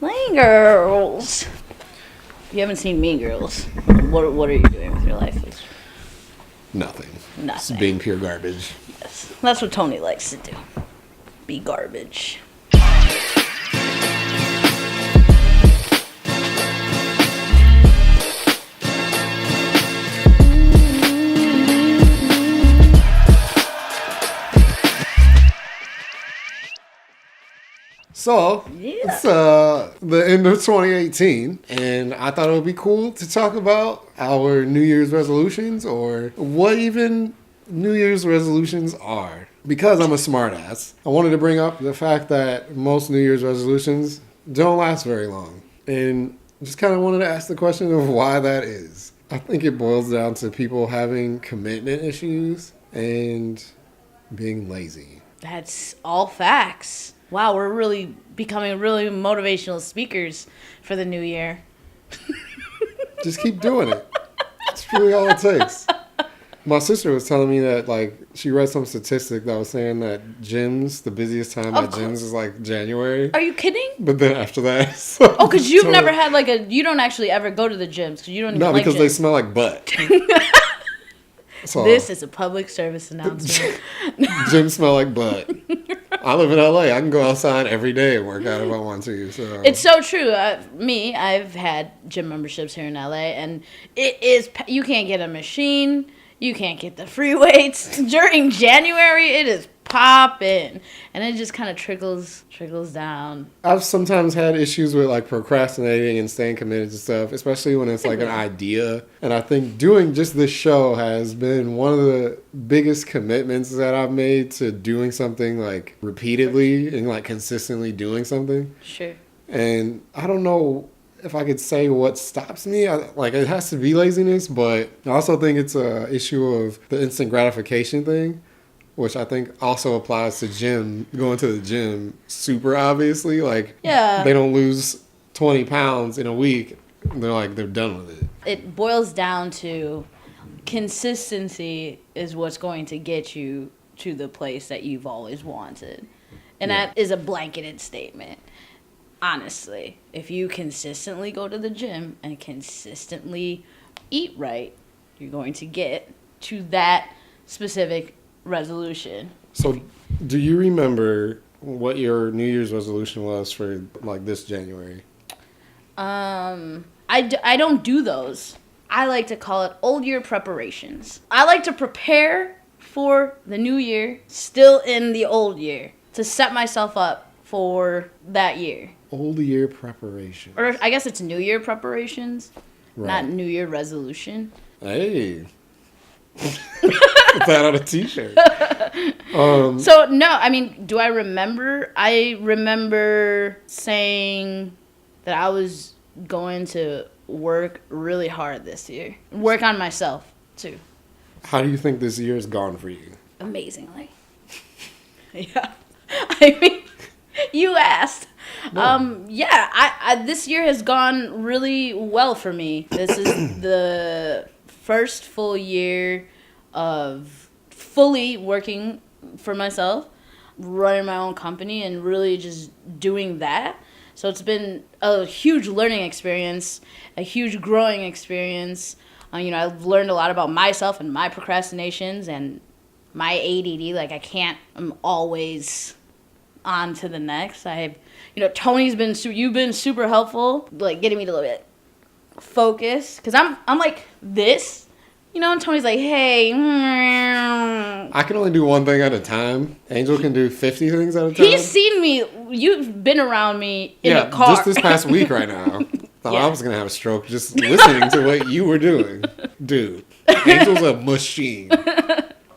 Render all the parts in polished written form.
Mean Girls. If you haven't seen Mean Girls, what are you doing with your life? Nothing. Nothing. It's being pure garbage. Yes. That's what Tony likes to do. Be garbage. So, Yeah. it's the end of 2018, and I thought it would be cool to talk about our New Year's resolutions, or what even New Year's resolutions are. Because I'm a smartass, I wanted to bring up the fact that most New Year's resolutions don't last very long. And just kind of wanted to ask the question of why that is. I think it boils down to people having commitment issues and being lazy. That's all facts. Wow, we're really becoming really motivational speakers for the new year. Just keep doing it. That's really all it takes. My sister was telling me that, like, she read some statistic that was saying that gyms, the busiest time at gyms is, like, January. Are you kidding? But then after that... Oh, because you've never had, like, you don't actually ever go to the gyms, because you don't even like gyms. No, because they smell like butt. So, this is a public service announcement. gyms smell like butt. I live in LA. I can go outside every day and work out if I want to. So it's so true. I've had gym memberships here in LA, and it is, you can't get a machine. You can't get the free weights. During January, it is popping. And it just kind of trickles down. I've sometimes had issues with, like, procrastinating and staying committed to stuff, especially when it's, like, an idea. And I think doing just this show has been one of the biggest commitments that I've made to doing something, like, repeatedly and, like, consistently doing something. Sure. And I don't know if I could say what stops me. It has to be laziness, but I also think it's a issue of the instant gratification thing, which I think also applies to going to the gym super obviously. Like, yeah. They don't lose 20 pounds in a week. They're done with it. It boils down to consistency is what's going to get you to the place that you've always wanted. And that is a blanketed statement. Honestly, if you consistently go to the gym and consistently eat right, you're going to get to that specific resolution. So, do you remember what your New Year's resolution was for, like, this January? I don't do those. I like to call it old year preparations. I like to prepare for the new year, still in the old year, to set myself up for that year. Old year preparation. Or I guess it's New Year preparations, right. Not New Year resolution. Hey. Put that on a t-shirt. So, no, I mean, do I remember? I remember saying that I was going to work really hard this year. Work on myself, too. How do you think this year has gone for you? Amazingly. Yeah. I mean, you asked. No. I this year has gone really well for me. This is the first full year of fully working for myself, running my own company, and really just doing that. So it's been a huge learning experience, a huge growing experience. I've learned a lot about myself and my procrastinations and my ADD. Like, I'm always on to the next. Tony's you've been super helpful, like, getting me to a little bit focus, because I'm like this, and Tony's like, hey. I can only do one thing at a time. Angel can do 50 things at a time. He's seen me. You've been around me in the car. Just this past week right now. Thought I was going to have a stroke just listening to what you were doing. Dude, Angel's a machine.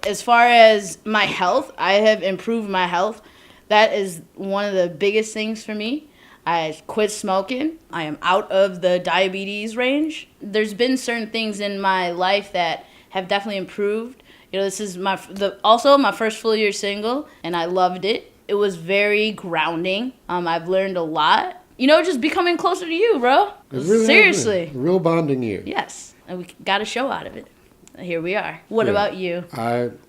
As far as my health, I have improved my health. That is one of the biggest things for me. I quit smoking. I am out of the diabetes range. There's been certain things in my life that have definitely improved. This is also my first full year single, and I loved it. It was very grounding. I've learned a lot. Just becoming closer to you, bro. Really seriously. Real bonding year. Yes, and we got a show out of it. Here we are. What about you?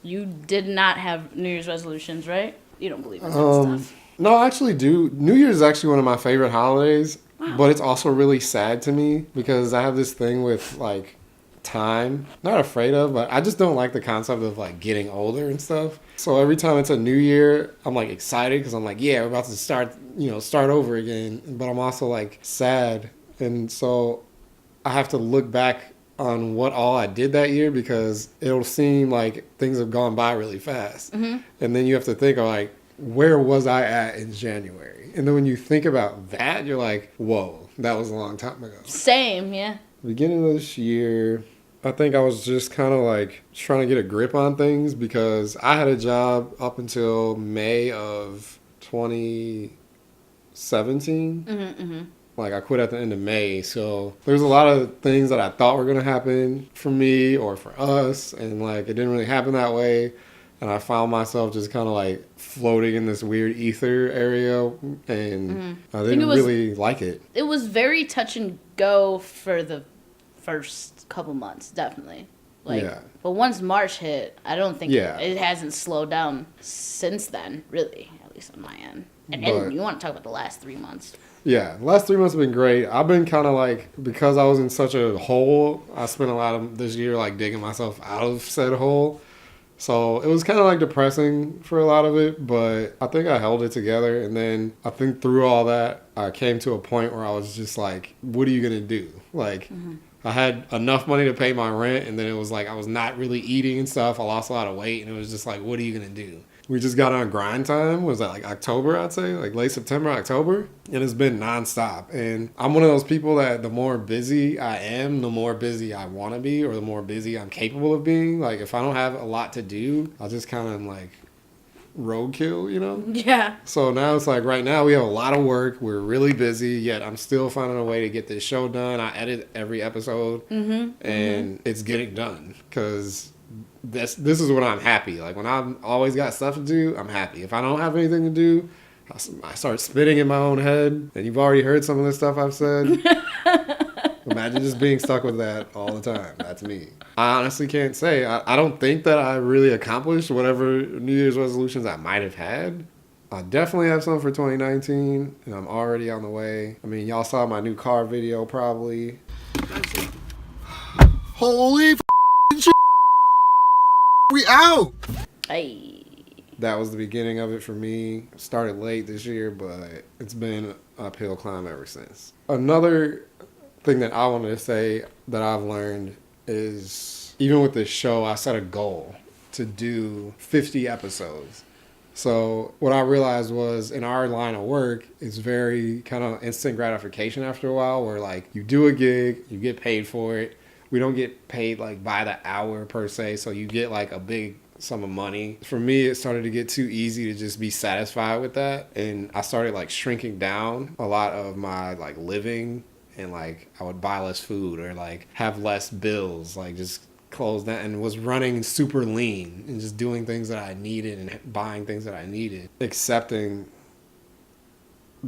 You did not have New Year's resolutions, right? You don't believe in that stuff. No, I actually do. New Year's is actually one of my favorite holidays, but it's also really sad to me because I have this thing with like time. Not afraid of, but I just don't like the concept of like getting older and stuff. So every time it's a new year, I'm like excited because I'm like, yeah, we're about to start over again. But I'm also like sad, and so I have to look back on what all I did that year because it'll seem like things have gone by really fast. And then you have to think of like, where was I at in January? And then when you think about that, you're like, whoa, that was a long time ago. Same, yeah. Beginning of this year, I think I was just kind of like trying to get a grip on things because I had a job up until May of 2017. Like I quit at the end of May, so there's a lot of things that I thought were gonna happen for me or for us, and like it didn't really happen that way. And I found myself just kind of like floating in this weird ether area, and I didn't really like it. It was very touch and go for the first couple months, definitely. But once March hit, I don't think it hasn't slowed down since then, really, at least on my end. And you want to talk about the last 3 months. Yeah, the last 3 months have been great. I've been kind of like, because I was in such a hole, I spent a lot of this year like digging myself out of said hole. So it was kind of like depressing for a lot of it, but I think I held it together. And then I think through all that, I came to a point where I was just like, what are you going to do? Like, I had enough money to pay my rent, and then it was like I was not really eating and stuff. I lost a lot of weight, and it was just like, what are you going to do? We just got on grind time. Was that like October, I'd say? Like late September, October? And it's been nonstop. And I'm one of those people that the more busy I am, the more busy I want to be, or the more busy I'm capable of being. Like if I don't have a lot to do, I'll just kind of like roadkill, you know? Yeah. So now it's like right now we have a lot of work. We're really busy, yet I'm still finding a way to get this show done. I edit every episode, and it's getting done because this is when I'm happy. Like when I've always got stuff to do, I'm happy. If I don't have anything to do, I start spitting in my own head. And you've already heard some of the stuff I've said. Imagine just being stuck with that all the time. That's me. I honestly can't say. I don't think that I really accomplished whatever New Year's resolutions I might have had. I definitely have some for 2019, and I'm already on the way. I mean, y'all saw my new car video probably. Holy shit! We out! Hey. That was the beginning of it for me. It started late this year, but it's been an uphill climb ever since. Another thing that I wanted to say that I've learned is, even with this show, I set a goal to do 50 episodes. So what I realized was in our line of work, it's very kind of instant gratification after a while, where like you do a gig, you get paid for it. We don't get paid like by the hour per se, so you get like a big sum of money. For me, it started to get too easy to just be satisfied with that, and I started like shrinking down a lot of my like living, and like I would buy less food or like have less bills, like just close that, and was running super lean and just doing things that I needed and buying things that I needed, accepting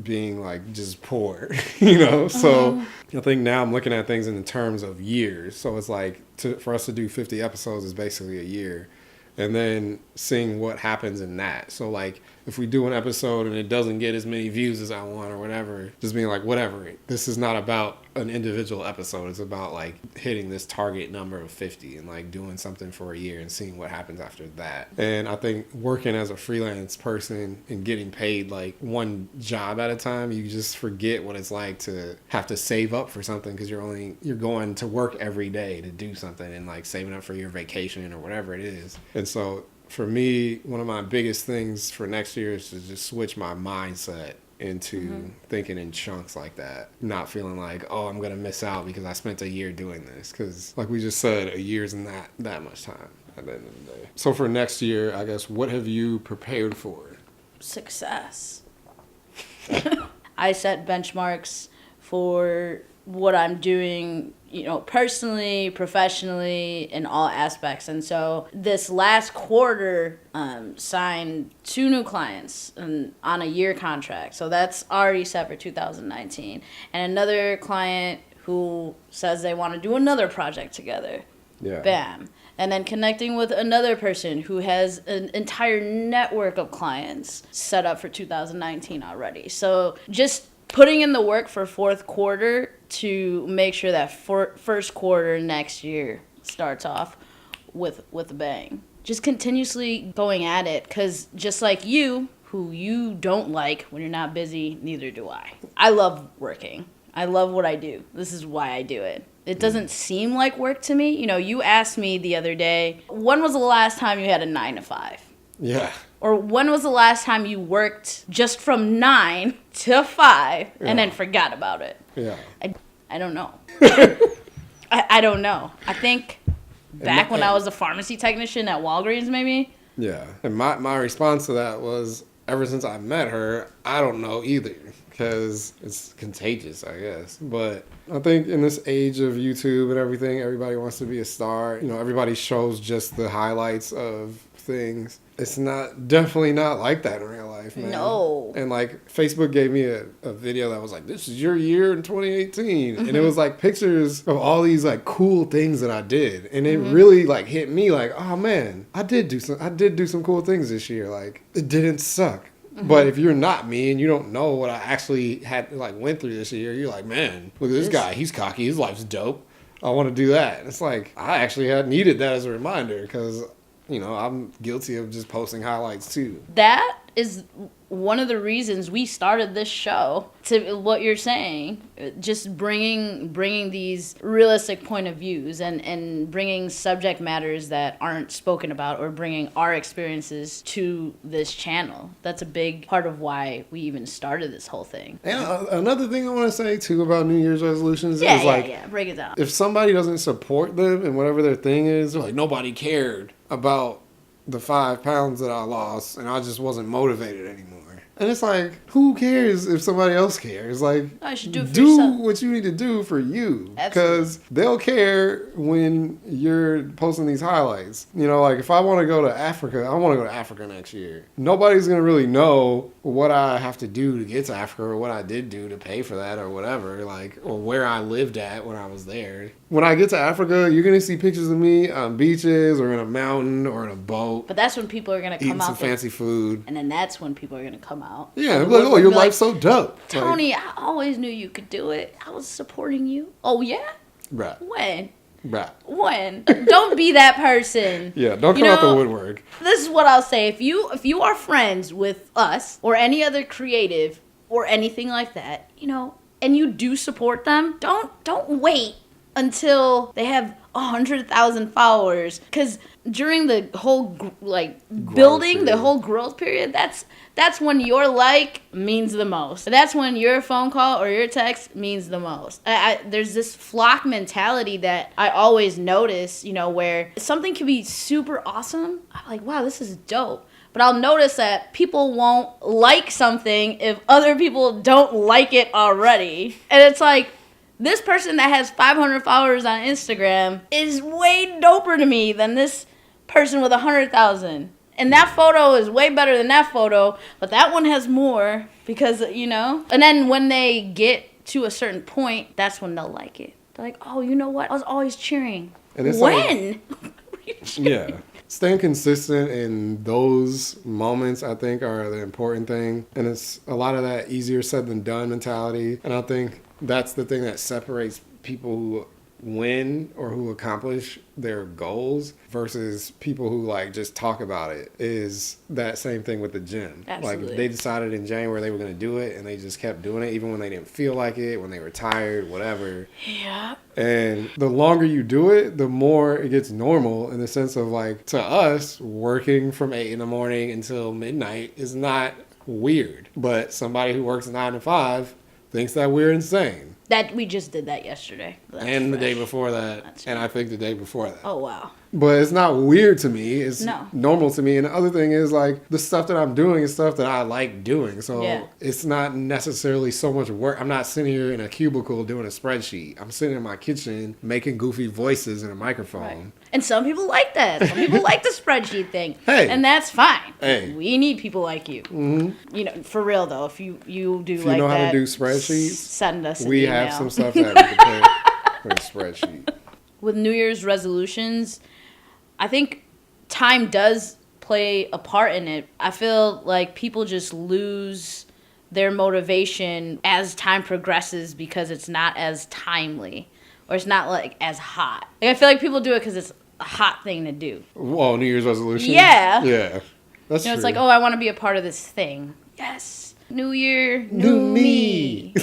being like just poor, you know? So I think now I'm looking at things in the terms of years. So it's like for us to do 50 episodes is basically a year. And then seeing what happens in that. So like if we do an episode and it doesn't get as many views as I want or whatever, just being like, whatever. This is not about an individual episode. It's about like hitting this target number of 50 and like doing something for a year and seeing what happens after that. And I think working as a freelance person and getting paid like one job at a time, you just forget what it's like to have to save up for something because you're going to work every day to do something and like saving up for your vacation or whatever it is. And so for me, one of my biggest things for next year is to just switch my mindset into thinking in chunks like that. Not feeling like, oh, I'm going to miss out because I spent a year doing this. Because like we just said, a year isn't that much time at the end of the day. So for next year, I guess, what have you prepared for? Success. I set benchmarks for what I'm doing, you know, personally, professionally, in all aspects. And so this last quarter, signed 2 new clients on a year contract. So that's already set for 2019. And another client who says they want to do another project together. Yeah. Bam. And then connecting with another person who has an entire network of clients set up for 2019 already. So just putting in the work for fourth quarter to make sure that first quarter next year starts off with a bang. Just continuously going at it, because just like you, who you don't like when you're not busy, neither do I. I love working. I love what I do. This is why I do it. It doesn't seem like work to me. You know, you asked me the other day, when was the last time you had a 9 to 5? Yeah. Or when was the last time you worked just from 9 to 5 and then forgot about it? Yeah. I don't know. I don't know. I think back when I was a pharmacy technician at Walgreens, maybe. Yeah. And my response to that was, ever since I met her, I don't know either. Because it's contagious, I guess. But I think in this age of YouTube and everything, everybody wants to be a star. You know, everybody shows just the highlights of things. It's definitely not like that in real life, man. No. And like Facebook gave me a video that was like, this is your year in 2018. And it was like pictures of all these like cool things that I did. And it really like hit me like, oh man, I did do some cool things this year. Like it didn't suck. But if you're not me and you don't know what I actually had like went through this year, you're like, man, look at this guy. He's cocky. His life's dope. I want to do that. And it's like, I actually had needed that as a reminder because, you know, I'm guilty of just posting highlights too. That is one of the reasons we started this show, to what you're saying, just bringing these realistic point of views and bringing subject matters that aren't spoken about, or bringing our experiences to this channel. That's a big part of why we even started this whole thing. And another thing I want to say too about New Year's resolutions is like, break it down. if somebody doesn't support them and whatever their thing is, they're like, nobody cared about the 5 pounds that I lost and I just wasn't motivated anymore. And it's like, who cares if somebody else cares? Like, I should do it for yourself. What you need to do for you. Absolutely. Because they'll care when you're posting these highlights. You know, like if I want to go to Africa, I want to go to Africa next year. Nobody's going to really know what I have to do to get to Africa, or what I did do to pay for that, or whatever, like, or where I lived at when I was there. When I get to Africa, you're going to see pictures of me on beaches or in a mountain or in a boat. But that's when people are going to come eating out. some fancy food. And then that's when people are going to come out. Yeah, they'll be like, oh, your life's so dope. Tony, like, I always knew you could do it. I was supporting you. Oh, yeah? Right. When? Right. When? Don't be that person. Yeah, don't come out the woodwork. This is what I'll say. If you are friends with us or any other creative or anything like that, you know, and you do support them, don't wait until they have 100,000 followers, because during the whole building, the whole growth period, that's when your like means the most. That's when your phone call or your text means the most. There's this flock mentality that I always notice, you know, where something can be super awesome. I'm like, wow, this is dope. But I'll notice that people won't like something if other people don't like it already. And it's like, this person that has 500 followers on Instagram is way doper to me than this person with 100,000. And that photo is way better than that photo, but that one has more because, you know. And then when they get to a certain point, that's when they'll like it. They're like, oh, you know what? I was always cheering. And it's when? Yeah. Staying consistent in those moments, I think, are the important thing. And it's a lot of that easier said than done mentality. And I think that's the thing that separates people who win or who accomplish their goals versus people who like just talk about it, is that same thing with the gym. Absolutely. Like if they decided in January they were going to do it and they just kept doing it even when they didn't feel like it, when they were tired, whatever. Yeah. And the longer you do it, the more it gets normal, in the sense of like, to us, working from 8 in the morning until midnight is not weird. But somebody who works 9 to 5 thinks that we're insane. That we just did that yesterday. And the day before that. And I think the day before that. Oh, wow. But it's not weird to me. It's normal to me. And the other thing is, like, the stuff that I'm doing is stuff that I like doing. So it's not necessarily so much work. I'm not sitting here in a cubicle doing a spreadsheet. I'm sitting in my kitchen making goofy voices in a microphone. Right. And some people like that. Some people like the spreadsheet thing. Hey. And that's fine. Hey. We need people like you. Mm-hmm. You know, for real, though, if you do if like you know that, how to do spreadsheets, send us an we email. have some stuff that we can put in a spreadsheet. with New Year's resolutions, I think time does play a part in it. I feel like people just lose their motivation as time progresses because it's not as timely or it's not like as hot. Like I feel like people do it because it's a hot thing to do. Well, New Year's resolution. Yeah. Yeah. That's true. It's like, oh, I want to be a part of this thing. Yes. New year, new me.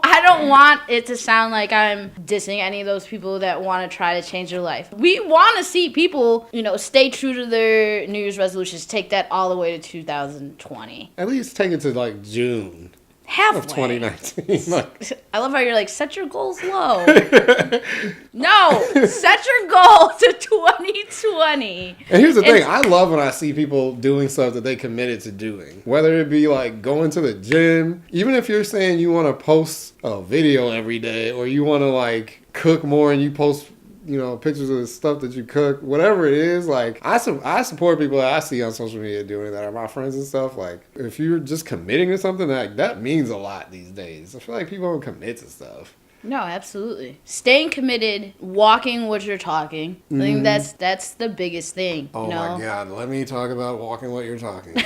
I don't want it to sound like I'm dissing any of those people that want to try to change their life. We want to see people, stay true to their New Year's resolutions, take that all the way to 2020. At least take it to like June Halfway. of 2019. Like, I love how you're like, set your goals low. No, set your goal to 2020. and here's the thing. I love when I see people doing stuff that they committed to doing. Whether it be like going to the gym, even if you're saying you want to post a video every day or you want to like cook more and you post pictures of the stuff that you cook, whatever it is, like I support people that I see on social media doing that are my friends and stuff. Like if you're just committing to something, that means a lot these days. I feel like people don't commit to stuff. No, absolutely. Staying committed, walking what you're talking. I think that's the biggest thing. Oh my God, let me talk about walking what you're talking.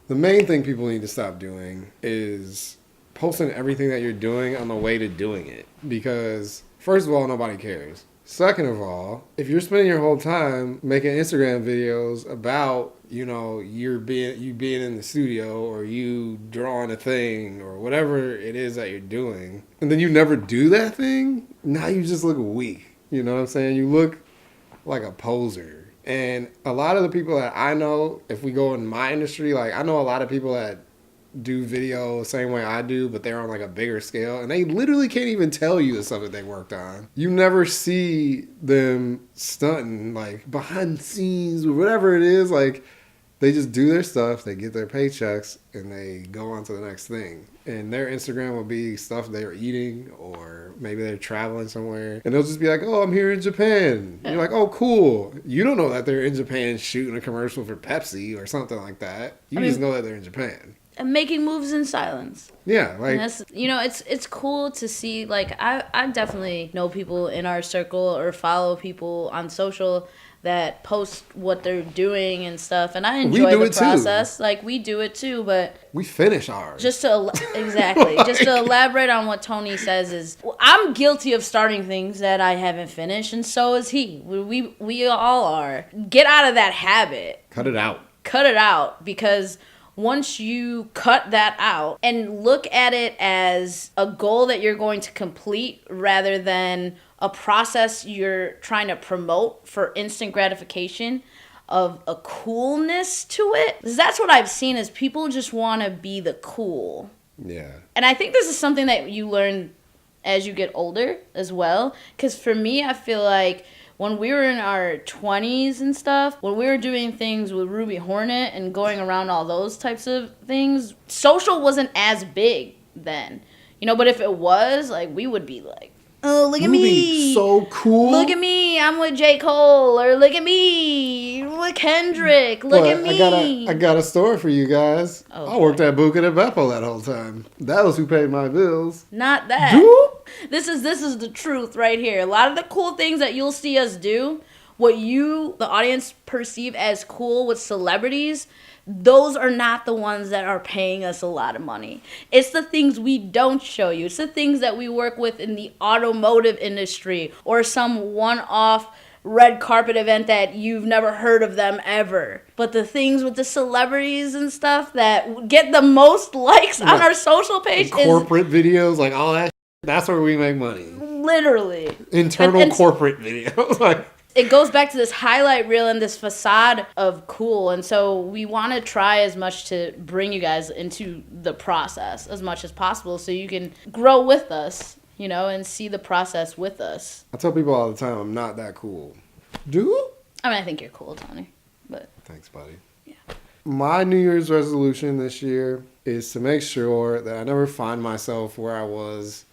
The main thing people need to stop doing is posting everything that you're doing on the way to doing it. Because first of all, nobody cares. Second of all, if you're spending your whole time making Instagram videos about, you being in the studio or you drawing a thing or whatever it is that you're doing, and then you never do that thing, now you just look weak. You know what I'm saying? You look like a poser. And a lot of the people that I know, if we go in my industry, like I know a lot of people that do video the same way I do, but they're on like a bigger scale, and they literally can't even tell you the stuff that they worked on. You never see them stunting like behind the scenes or whatever it is. Like they just do their stuff, they get their paychecks, and they go on to the next thing. And their Instagram will be stuff they're eating, or maybe they're traveling somewhere, and they'll just be like, "Oh, I'm here in Japan." And you're like, "Oh, cool." You don't know that they're in Japan shooting a commercial for Pepsi or something like that. You just know that they're in Japan. And making moves in silence. Yeah, like, and that's, it's cool to see. Like I definitely know people in our circle or follow people on social that post what they're doing and stuff, and I enjoy the process. Too. Like we do it too, but we finish ours. Just to just to elaborate on what Tony says is, I'm guilty of starting things that I haven't finished, and so is he. We all are. Get out of that habit. Cut it out. Cut it out, because once you cut that out and look at it as a goal that you're going to complete rather than a process you're trying to promote for instant gratification of a coolness to it, that's what I've seen is people just want to be the cool. Yeah. And I think this is something that you learn as you get older as well. Because for me, I feel like when we were in our 20s and stuff, when we were doing things with Ruby Hornet and going around all those types of things, social wasn't as big then. But if it was, like, we would be like, oh, look at me. So cool. Look at me. I'm with J. Cole. Or look at me. With Kendrick. Look at me. I got a story for you guys. Oh, I worked at Buca de Beppo that whole time. That was who paid my bills. Not that. This is the truth right here. A lot of the cool things that you'll see us do, what you, the audience, perceive as cool with celebrities, those are not the ones that are paying us a lot of money. It's the things we don't show you. It's the things that we work with in the automotive industry or some one-off red carpet event that you've never heard of them ever. But the things with the celebrities and stuff that get the most likes on our social page and corporate videos, like all that. That's where we make money. Literally. Internal corporate videos. Like, it goes back to this highlight reel and this facade of cool. And so we want to try as much to bring you guys into the process as much as possible so you can grow with us, and see the process with us. I tell people all the time I'm not that cool. Do? I think you're cool, Tony. But thanks, buddy. Yeah. My New Year's resolution this year is to make sure that I never find myself where I was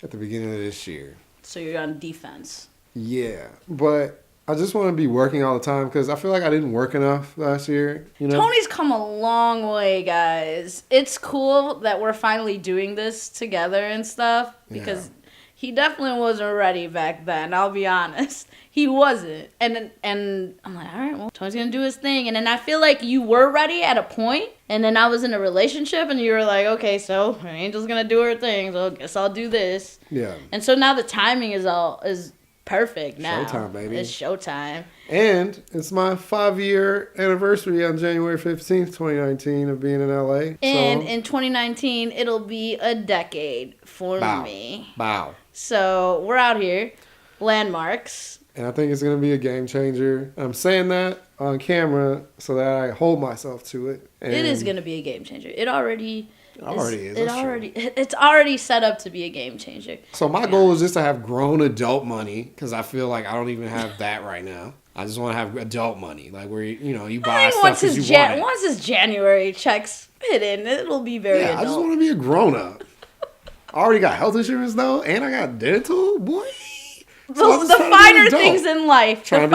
at the beginning of this year. So you're on defense. Yeah, but I just want to be working all the time because I feel like I didn't work enough last year. Tony's come a long way, guys. It's cool that we're finally doing this together and stuff because he definitely wasn't ready back then. I'll be honest. He wasn't. And I'm like, all right, well, Tony's going to do his thing. And then I feel like you were ready at a point, and then I was in a relationship, and you were like, okay, so Angel's going to do her thing, so I guess I'll do this. Yeah. And so now the timing is perfect now. Showtime, baby. It's showtime. And it's my 5-year anniversary on January 15th, 2019 of being in LA. And so, in 2019, it'll be a decade for me. Bow. So we're out here. Landmarks. And I think it's going to be a game changer. I'm saying that on camera so that I hold myself to it. And It is going to be a game changer. It already is. It's already set up to be a game changer. So my goal is just to have grown adult money, because I feel like I don't even have that right now. I just want to have adult money, like where you buy stuff because you want it. Once his January checks hit in, it'll be very adult. I just want to be a grown up. I already got health insurance though, and I got dental, boy. So the finer things in life. The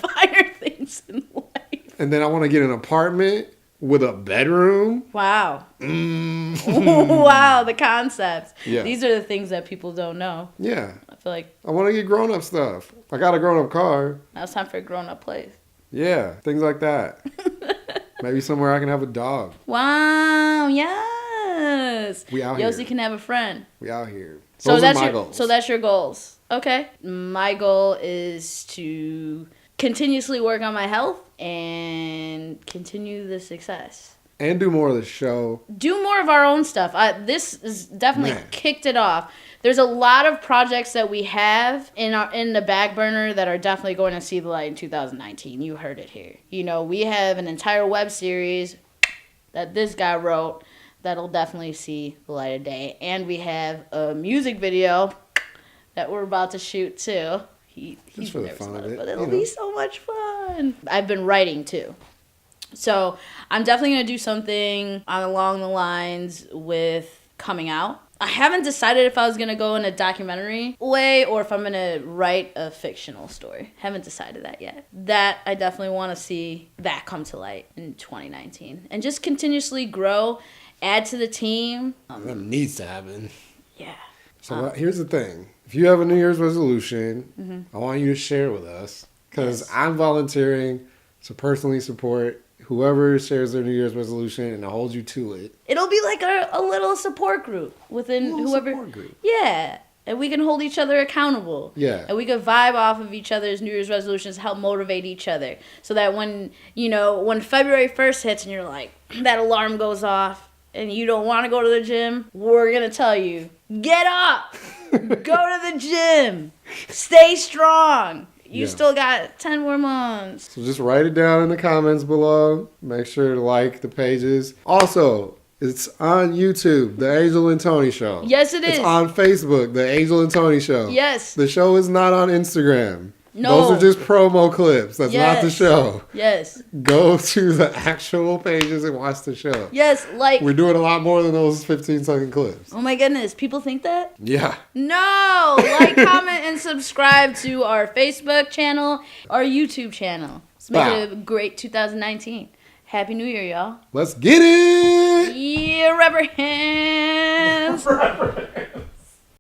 finer things in life. And then I want to get an apartment with a bedroom. Wow. Wow, the concepts. Yeah. These are the things that people don't know. Yeah. I feel like I want to get grown up stuff. I got a grown up car. now it's time for a grown up place. Yeah, things like that. Maybe somewhere I can have a dog. Wow, yes. We out Yossi here. can have a friend. We out here. So Those that's are my your goals. So that's your goals. Okay. My goal is to continuously work on my health and continue the success. And do more of the show. Do more of our own stuff. This is definitely Man. kicked it off. There's a lot of projects that we have in the back burner that are definitely going to see the light in 2019. You heard it here. We have an entire web series that this guy wrote that'll definitely see the light of day. And we have a music video that we're about to shoot too. He's for the nervous fun about of it, it, but it'll be so much fun. I've been writing too. So I'm definitely going to do something along the lines with coming out. I haven't decided if I was going to go in a documentary way or if I'm going to write a fictional story. Haven't decided that yet. That I definitely want to see that come to light in 2019. And just continuously grow, add to the team. That needs to happen. Yeah. So here's the thing. If you have a New Year's resolution, I want you to share with us. Because I'm volunteering to personally support whoever shares their New Year's resolution and to hold you to it. It'll be like a little support group within whoever. Support group. Yeah. And we can hold each other accountable. Yeah. And we can vibe off of each other's New Year's resolutions, help motivate each other. So that when February 1st hits and you're like, that alarm goes off and you don't want to go to the gym, we're going to tell you, get up, go to the gym, stay strong. You still got 10 more months. So just write it down in the comments below. Make sure to like the pages. Also, it's on YouTube, The Angel and Tony Show. Yes, it is. It's on Facebook, The Angel and Tony Show. Yes. The show is not on Instagram. No. Those are just promo clips. That's not the Yes. show. Yes. Go to the actual pages and watch the show. Yes, like, We're doing a lot more than those 15-second clips. oh my goodness, people think that? Yeah. No! Like, comment, and subscribe to our Facebook channel, our YouTube channel. Let's make it a great 2019. Happy New Year, y'all. Let's get it! Yeah, rubber hands.